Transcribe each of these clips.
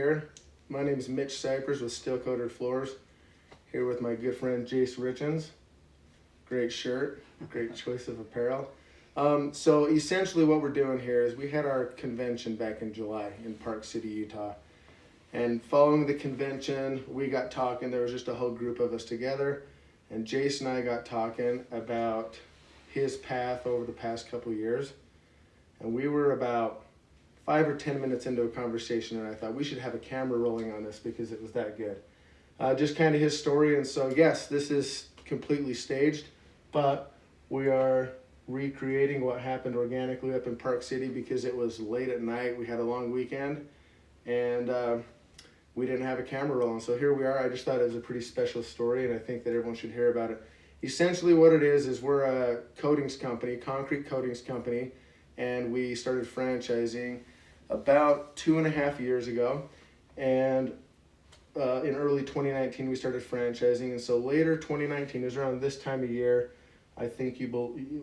Here, my name is Mitch Cypers with Steel Coated Floors. Here with my good friend Jayce Richins. Great shirt, great choice of apparel. So essentially what we're doing here is we had our convention back in July in Park City, Utah. And following the convention, we got talking. There was just a whole group of us together. And Jayce and I got talking about his path over the past couple years. And we were about 5 or 10 minutes into a conversation, and I thought we should have a camera rolling on this because it was that good. Just kind of his story. And so, yes, this is completely staged, but we are recreating what happened organically up in Park City because it was late at night. We had a long weekend, and we didn't have a camera rolling. So here we are. I just thought it was a pretty special story, and I think that everyone should hear about it. Essentially what it is we're a coatings company, concrete coatings company, and we started franchising about 2.5 years ago. And in early 2019, we started franchising. And so later 2019, it was around this time of year, I think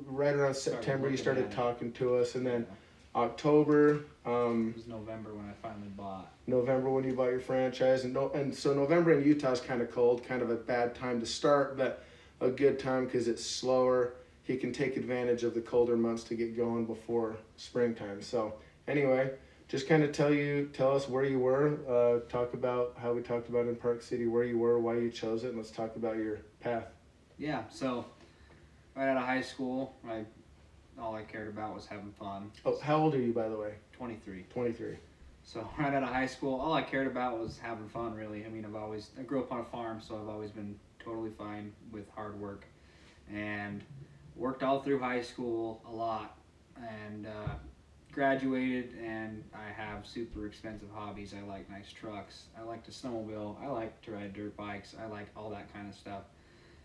right around September, you started talking to us. And then October. It was November when I finally bought. November when you bought your franchise. And so November in Utah is kind of cold, kind of a bad time to start, but a good time because it's slower. He can take advantage of the colder months to get going before springtime. So anyway, just kind of tell us where you were, talk about how we talked about in Park City, where you were, why you chose it, and let's talk about your path. Yeah, so right out of high school, all I cared about was having fun. Oh, how old are you, by the way? 23. 23. So right out of high school, all I cared about was having fun, really. I mean, I grew up on a farm, so I've always been totally fine with hard work. And worked all through high school a lot, and graduated, and I have super expensive hobbies. I like nice trucks, I like to snowmobile, I like to ride dirt bikes, I like all that kind of stuff.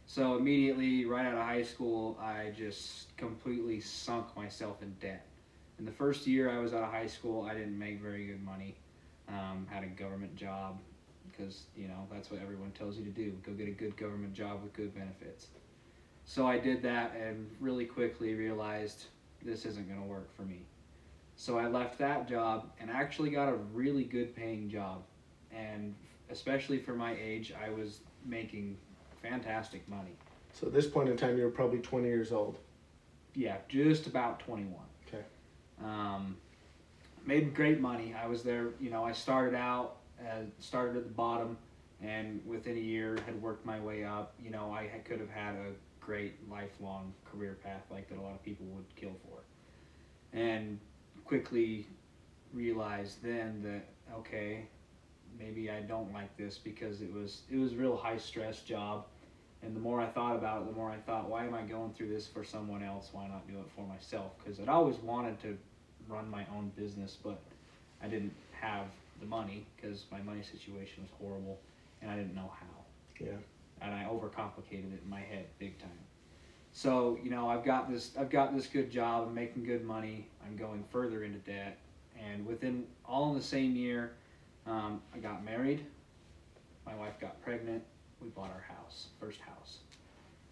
So immediately, right out of high school, I just completely sunk myself in debt. In the first year I was out of high school, I didn't make very good money. Had a government job, because that's what everyone tells you to do. Go get a good government job with good benefits. So I did that and really quickly realized this isn't going to work for me. So I left that job and actually got a really good paying job. And especially for my age, I was making fantastic money. So at this point in time, you were probably 20 years old. Yeah, just about 21. Okay. Made great money. I was there, I started at the bottom, and within a year had worked my way up. I could have had a great lifelong career path like that a lot of people would kill for, and quickly realized then that okay, maybe I don't like this, because it was a real high stress job. And the more I thought about it, the more I thought, why am I going through this for someone else? Why not do it for myself? Because I'd always wanted to run my own business, but I didn't have the money because my money situation was horrible and I didn't know how. Yeah. And I overcomplicated it in my head big time. So I've got this good job. I'm making good money. I'm going further into debt, and within all in the same year, I got married. My wife got pregnant. We bought our house, first house.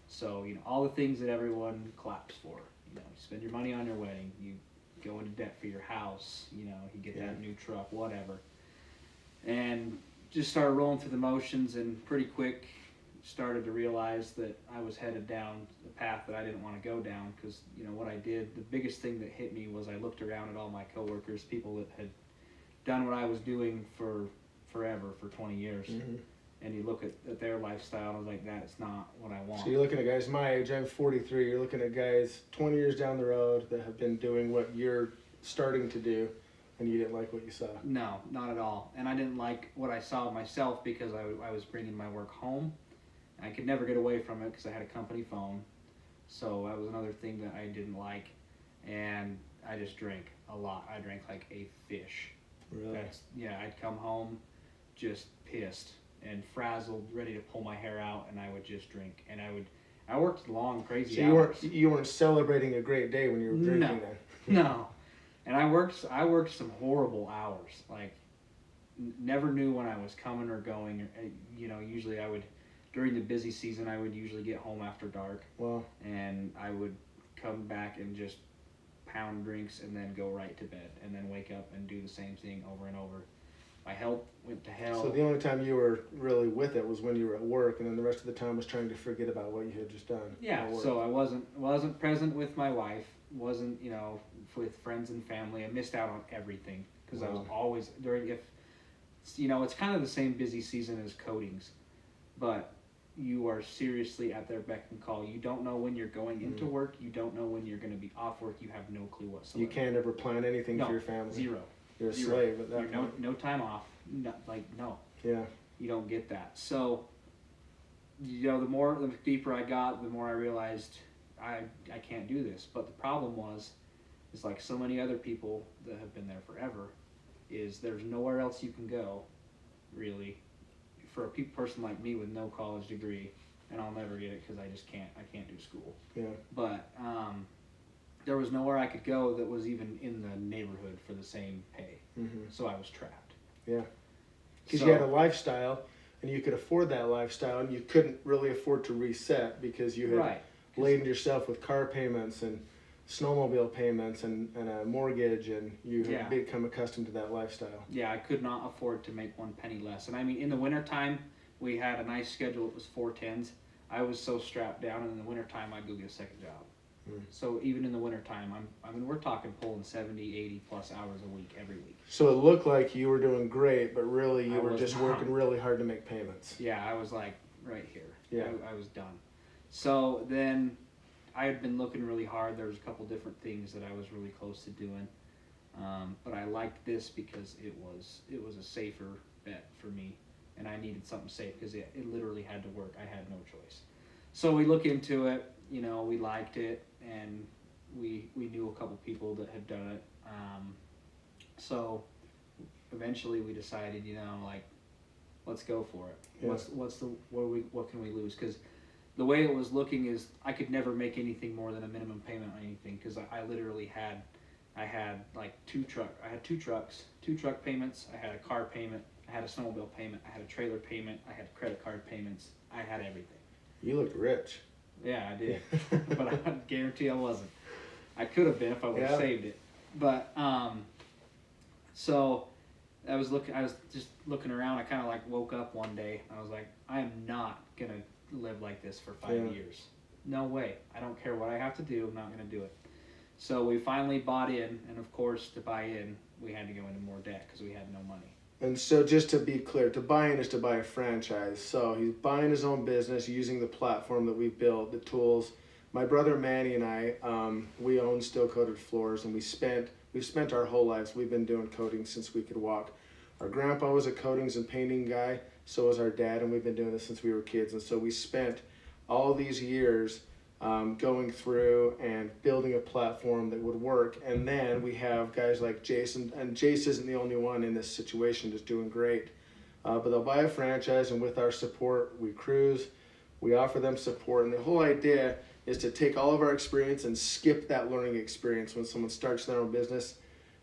So all the things that everyone claps for. You spend your money on your wedding. You go into debt for your house. You get that new truck, whatever. And just started rolling through the motions, and pretty quick started to realize that I was headed down the path that I didn't want to go down, because what I did, the biggest thing that hit me was I looked around at all my coworkers, people that had done what I was doing for forever, for 20 years. Mm-hmm. And you look at their lifestyle, and I was like, that's not what I want. So you're looking at guys my age, I'm 43, you're looking at guys 20 years down the road that have been doing what you're starting to do, and you didn't like what you saw. No, not at all. And I didn't like what I saw myself, because I was bringing my work home. I could never get away from it because I had a company phone. So that was another thing that I didn't like. And I just drank a lot. I drank like a fish. Really? I'd come home just pissed and frazzled, ready to pull my hair out, and I would just drink. And I worked long, crazy hours. So you weren't celebrating a great day when you were drinking then? No. And I worked some horrible hours. Like, never knew when I was coming or going. Usually I would, during the busy season, I would usually get home after dark. Wow. And I would come back and just pound drinks and then go right to bed and then wake up and do the same thing over and over. My health went to hell. So the only time you were really with it was when you were at work, and then the rest of the time was trying to forget about what you had just done. Yeah, so I wasn't present with my wife, wasn't, you know, with friends and family. I missed out on everything because I was always you know, it's kind of the same busy season as coatings, but you are seriously at their beck and call. You don't know when you're going into work. You don't know when you're going to be off work. You have no clue whatsoever. You can't ever plan anything for your family. Zero. You're a slave at that point. No time off. No. Yeah. You don't get that. So, you know, the deeper I got, the more I realized I can't do this. But the problem is like so many other people that have been there forever, is there's nowhere else you can go, really, for a person like me with no college degree, and I'll never get it because I can't do school. Yeah. But there was nowhere I could go that was even in the neighborhood for the same pay. So I was trapped. Yeah. Because you had a lifestyle, and you could afford that lifestyle, and you couldn't really afford to reset because you had laden yourself with car payments and snowmobile payments and a mortgage, and you had become accustomed to that lifestyle. Yeah, I could not afford to make one penny less. And I mean, in the wintertime, we had a nice schedule. It was 410s. I was so strapped down, and in the wintertime, I'd go get a second job. So even in the wintertime, I mean, we're talking pulling 70, 80 plus hours a week, every week. So it looked like you were doing great, but really you were just working really hard to make payments. Yeah, I was like right here. Yeah. I was done. So then I had been looking really hard. There was a couple different things that I was really close to doing. But I liked this because it was a safer bet for me, and I needed something safe because it literally had to work. I had no choice. So we look into it, you know, we liked it, and we knew a couple people that had done it. So eventually we decided, you know, like, let's go for it. Yeah. What can we lose? Because the way it was looking is I could never make anything more than a minimum payment on anything, because I literally had like two trucks, 2 truck payments. I had a car payment. I had a snowmobile payment. I had a trailer payment. I had credit card payments. I had everything. You looked rich. Yeah, I did. But I guarantee I wasn't. I could have been if I would have saved it. But so I was just looking around. I kind of like woke up one day. I was like, I am not gonna live like this for 5 years. No way. I don't care what I have to do. I'm not gonna do it. So we finally bought in, and of course, to buy in, we had to go into more debt because we had no money. And so just to be clear, to buy in is to buy a franchise. So he's buying his own business using the platform that we've built, the tools. My brother Manny and I, we own Steel Coated Floors, and we've spent our whole lives. We've been doing coating since we could walk. Our grandpa was a coatings and painting guy, so was our dad, and we've been doing this since we were kids. And so we spent all these years going through and building a platform that would work. And then we have guys like Jayce, and Jayce isn't the only one in this situation, just doing great. But they'll buy a franchise, and with our support, we cruise, we offer them support. And the whole idea is to take all of our experience and skip that learning experience when someone starts their own business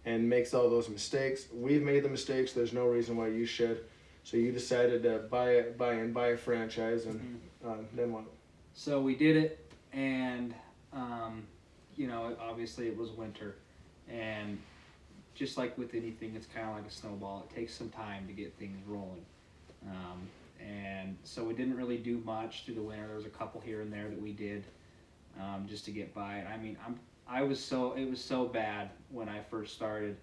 and makes all those mistakes. We've made the mistakes. There's no reason why you should. So you decided to buy a franchise, and then what? So we did it. And, you know, obviously it was winter, and just like with anything, it's kind of like a snowball. It takes some time to get things rolling. And so we didn't really do much through the winter. There was a couple here and there that we did, just to get by. I mean, it was so bad when I first started.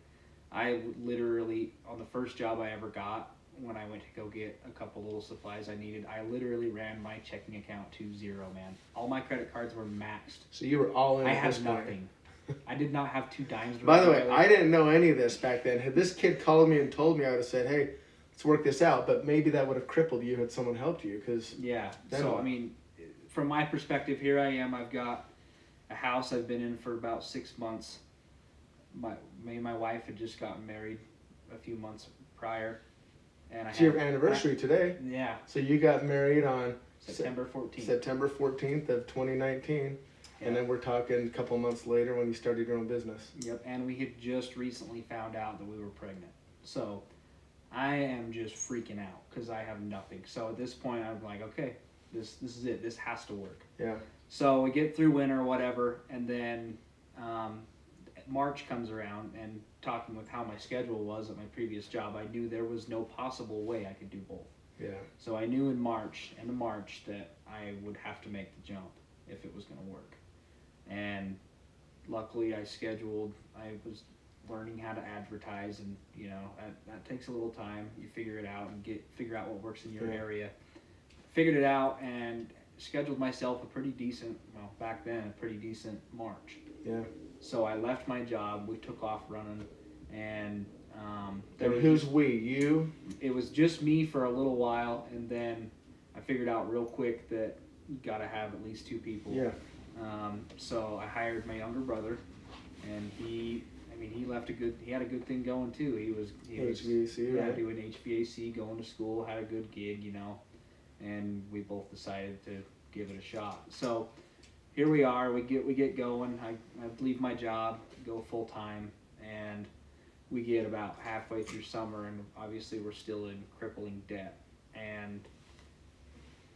I literally, on the first job I ever got, when I went to go get a couple little supplies I needed, I literally ran my checking account to zero, man. All my credit cards were maxed. So you were all in. I had nothing. I did not have 2 dimes. By the way, I didn't know any of this back then. Had this kid called me and told me, I would have said, hey, let's work this out. But maybe that would have crippled you had someone helped you. So, I mean, from my perspective, here I am. I've got a house I've been in for about 6 months. Me and my wife had just gotten married a few months prior. And it's your anniversary today. Yeah. So you got married on September 14th. September 14th of 2019. Yeah. And then we're talking a couple months later when you started your own business. Yep. And we had just recently found out that we were pregnant. So I am just freaking out because I have nothing. So at this point, I'm like, okay, this is it. This has to work. Yeah. So we get through winter or whatever, and then March comes around, and talking with how my schedule was at my previous job, I knew there was no possible way I could do both. Yeah. So I knew in end of March, that I would have to make the jump if it was going to work. And luckily, I was learning how to advertise, and that takes a little time. You figure it out and figure out what works in your area. Figured it out and scheduled myself back then, a pretty decent March. Yeah. So I left my job. We took off running, and who's we? You? It was just me for a little while, and then I figured out real quick that you got to have at least 2 people. Yeah. So I hired my younger brother, and he had a good thing going too. He was HVAC, right? Doing HVAC, going to school, had a good gig, and we both decided to give it a shot. So here we are. We get going. I leave my job, go full time, and we get about halfway through summer, and obviously we're still in crippling debt. And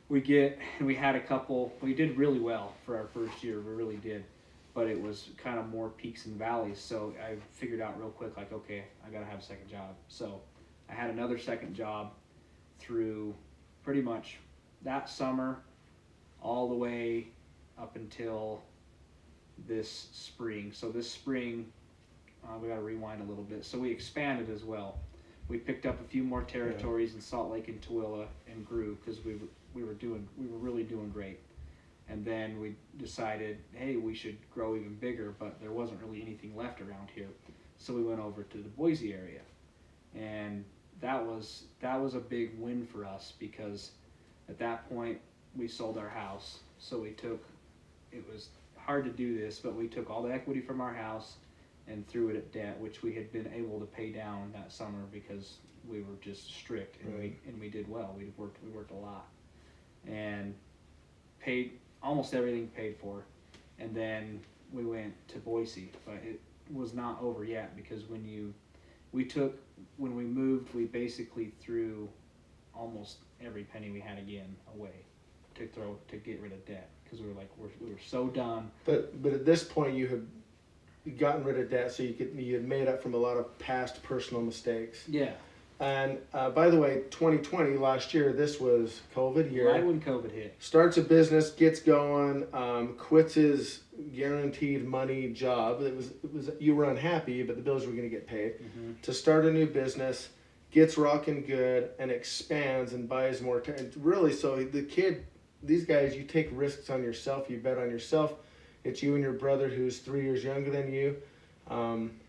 we did really well for our first year. We really did, but it was kind of more peaks and valleys. So I figured out real quick, like, okay, I gotta have a second job. So I had another second job through pretty much that summer all the way up until this spring. So this spring, we got to rewind a little bit. So we expanded as well. We picked up a few more territories in Salt Lake and Tooele and grew, because we were really doing great. And then we decided, hey, we should grow even bigger, but there wasn't really anything left around here. So we went over to the Boise area, and that was a big win for us, because at that point we sold our house. So it was hard to do this, but we took all the equity from our house and threw it at debt, which we had been able to pay down that summer because we were just strict, and we did well. We worked a lot, and paid almost everything paid for. And then we went to Boise, but it was not over yet, because when we moved, we basically threw almost every penny we had again away to get rid of debt, because we were so done. But at this point, you had gotten rid of debt, so you had made up from a lot of past personal mistakes. Yeah. And by the way, 2020, last year, this was COVID year. Right when COVID hit. Starts a business, gets going, quits his guaranteed money job. It was you were unhappy, but the bills were going to get paid. Mm-hmm. To start a new business, gets rocking good, and expands and buys more. Really, so these guys, you take risks on yourself. You bet on yourself. It's you and your brother, who's 3 years younger than you.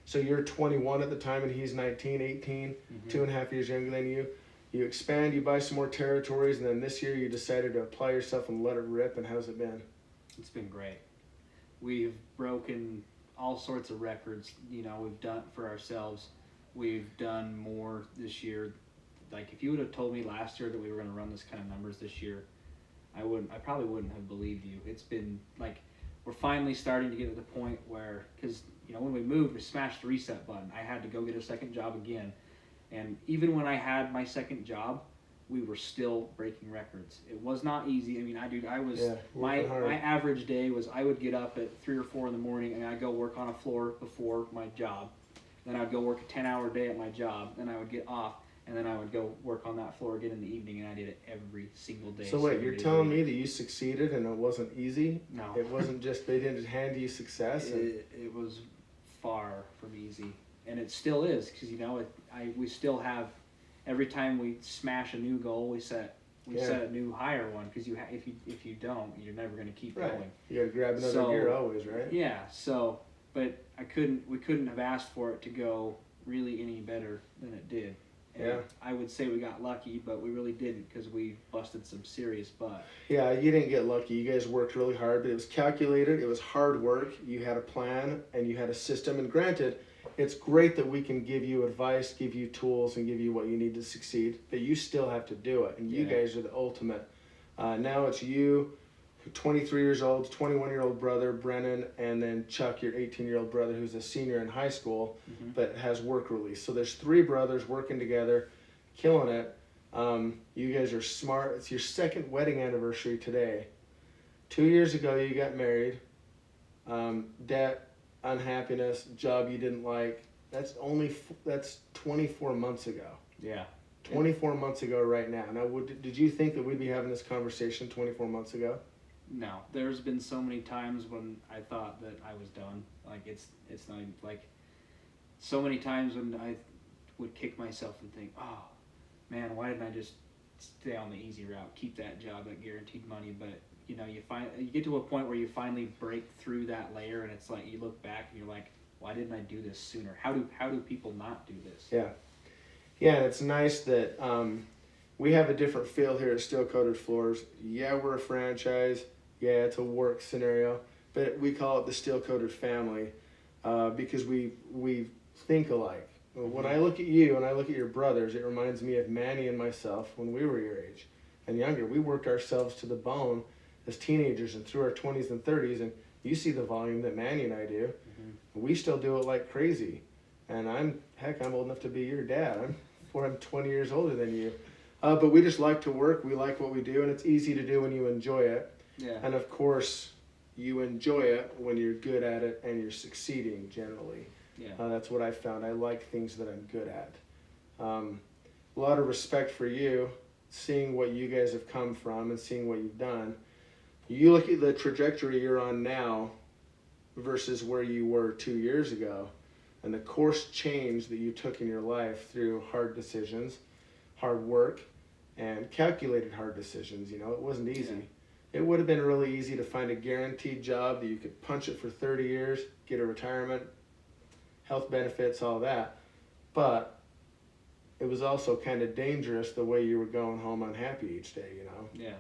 So you're 21 at the time, and he's 19, 18, 2.5 years younger than you. You expand, you buy some more territories, and then this year you decided to apply yourself and let it rip. And how's it been? It's been great. We've broken all sorts of records, we've done for ourselves. We've done more this year. Like, if you would have told me last year that we were going to run this kind of numbers this year, I probably wouldn't have believed you. It's been like, we're finally starting to get to the point where, because when we moved, we smashed the reset button. I had to go get a second job again, and even when I had my second job, we were still breaking records. It was not easy. I mean, my average day was, I would get up at 3 or 4 in the morning, and I'd go work on a floor before my job. Then I'd go work a 10-hour day at my job. Then I would get off, and then I would go work on that floor again in the evening, and I did it every single day. So wait, you're telling me that you succeeded and it wasn't easy? No. It wasn't just, they didn't hand you success? It was far from easy, and it still is, because we still have, every time we smash a new goal, we set a new higher one, because if you don't, you're never going to keep going. You got to grab another gear always, right? Yeah. So, but we couldn't have asked for it to go really any better than it did. And I would say we got lucky, but we really didn't, because we busted some serious butt. Yeah, you didn't get lucky. You guys worked really hard, but it was calculated. It was hard work. You had a plan, and you had a system. And granted, it's great that we can give you advice, give you tools, and give you what you need to succeed, but you still have to do it. And you guys are the ultimate. Now it's you, 23 years old, 21-year-old brother, Brennan, and then Chuck, your 18-year-old brother, who's a senior in high school, but has work release. So there's 3 brothers working together, killing it. You guys are smart. It's your second wedding anniversary today. 2 years ago, you got married. Debt unhappiness, job you didn't like. That's 24 months ago. Yeah. 24 months ago right now. Now, did you think that we'd be having this conversation 24 months ago? No. There's been so many times when I thought that I was done. Like, it's not even, like, so many times when I would kick myself and think, oh, man, why didn't I just stay on the easy route, keep that job, that guaranteed money? But, you know, you get to a point where you finally break through that layer, and it's like you look back and you're like, why didn't I do this sooner? How do people not do this? Yeah. Yeah, and it's nice that we have a different feel here at Steel Coated Floors. Yeah, we're a franchise. Yeah, it's a work scenario, but we call it the Steel Coated family because we think alike. When I look at you and I look at your brothers, it reminds me of Manny and myself when we were your age and younger. We worked ourselves to the bone as teenagers and through our 20s and 30s, and you see the volume that Manny and I do. Mm-hmm. We still do it like crazy. And I'm old enough to be your dad. I'm 20 years older than you. But we just like to work. We like what we do, and it's easy to do when you enjoy it. Yeah. And of course, you enjoy it when you're good at it and you're succeeding generally. Yeah. That's what I found. I like things that I'm good at. A lot of respect for you, seeing what you guys have come from and seeing what you've done. You look at the trajectory you're on now versus where you were 2 years ago, and the course change that you took in your life through hard decisions, hard work, and calculated hard decisions. You know, it wasn't easy. Yeah. It would have been really easy to find a guaranteed job that you could punch it for 30 years, get a retirement, health benefits, all that. But it was also kind of dangerous the way you were going home unhappy each day, you know? Yeah.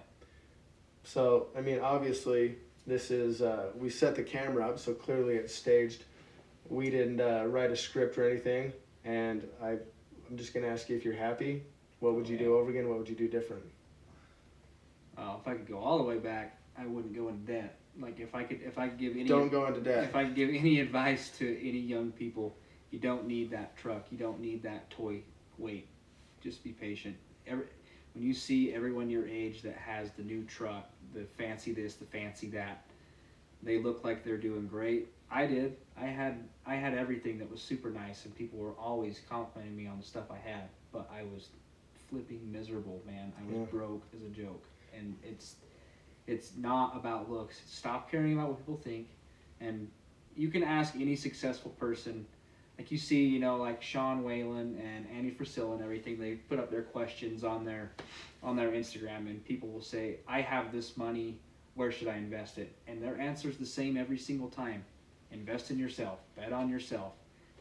So, I mean, obviously, this is, we set the camera up, so clearly it's staged. We didn't write a script or anything, and I'm just going to ask you if you're happy. What would you do over again? What would you do different? If I could go all the way back, I wouldn't go into debt. Like if I could give any Don't go into debt. If I could give any advice to any young people, you don't need that truck. You don't need that toy. Wait, just be patient. When you see everyone your age that has the new truck, the fancy this, the fancy that, they look like they're doing great. I did. I had everything that was super nice, and people were always complimenting me on the stuff I had. But I was flipping miserable, man. I was broke as a joke, and it's not about looks. Stop caring about what people think, and you can ask any successful person. Like you see, you know, like Sean Whalen and Andy Frisilla and everything. They put up their questions on their Instagram, and people will say, "I have this money. Where should I invest it?" And their answer's the same every single time. Invest in yourself. Bet on yourself.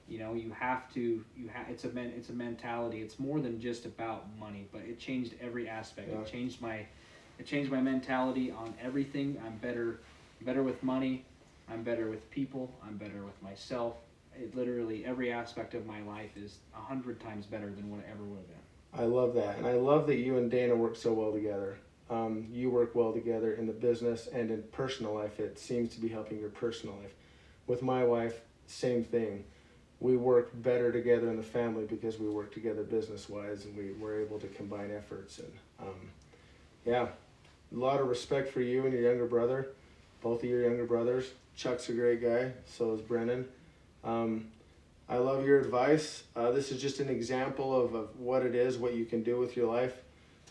You know, you have to. It's a mentality. It's more than just about money, but it changed every aspect. Yeah. It changed my mentality on everything. I'm better with money. I'm better with people. I'm better with myself. It literally every aspect of my life is 100 times better than what it ever would have been. I love that, and I love that you and Dana work so well together. You work well together in the business and in personal life. It seems to be helping your personal life. With my wife, same thing. We work better together in the family because we work together business-wise, and we were able to combine efforts. And a lot of respect for you and your younger brother, both of your younger brothers. Chuck's a great guy, so is Brennan. I love your advice. This is just an example of what it is, what you can do with your life.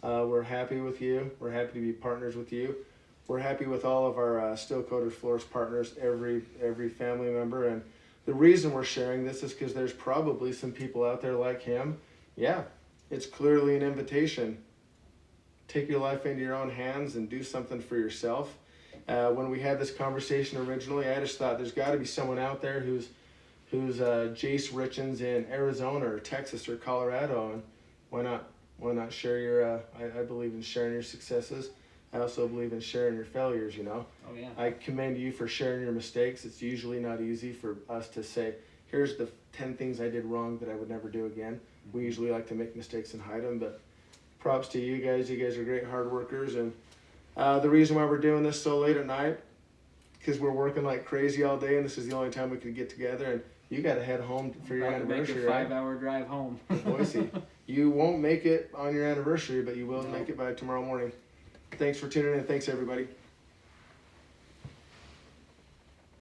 We're happy with you. We're happy to be partners with you. We're happy with all of our Steel Coated Floors partners, every family member. And the reason we're sharing this is because there's probably some people out there like him. Yeah, it's clearly an invitation. Take your life into your own hands and do something for yourself. When we had this conversation originally, I just thought there's got to be someone out there who's Jayce Richins in Arizona or Texas or Colorado, and why not share your I believe in sharing your successes. I also believe in sharing your failures, you know. Oh yeah. I commend you for sharing your mistakes. It's usually not easy for us to say, here's the 10 things I did wrong that I would never do again. We usually like to make mistakes and hide them, but props to you guys. You guys are great hard workers, and the reason why we're doing this so late at night, because we're working like crazy all day, and this is the only time we could get together, and you got to head home for your anniversary, right? 5-hour drive home. Boise. You won't make it on your anniversary, but you will make it by tomorrow morning. Thanks for tuning in. Thanks, everybody.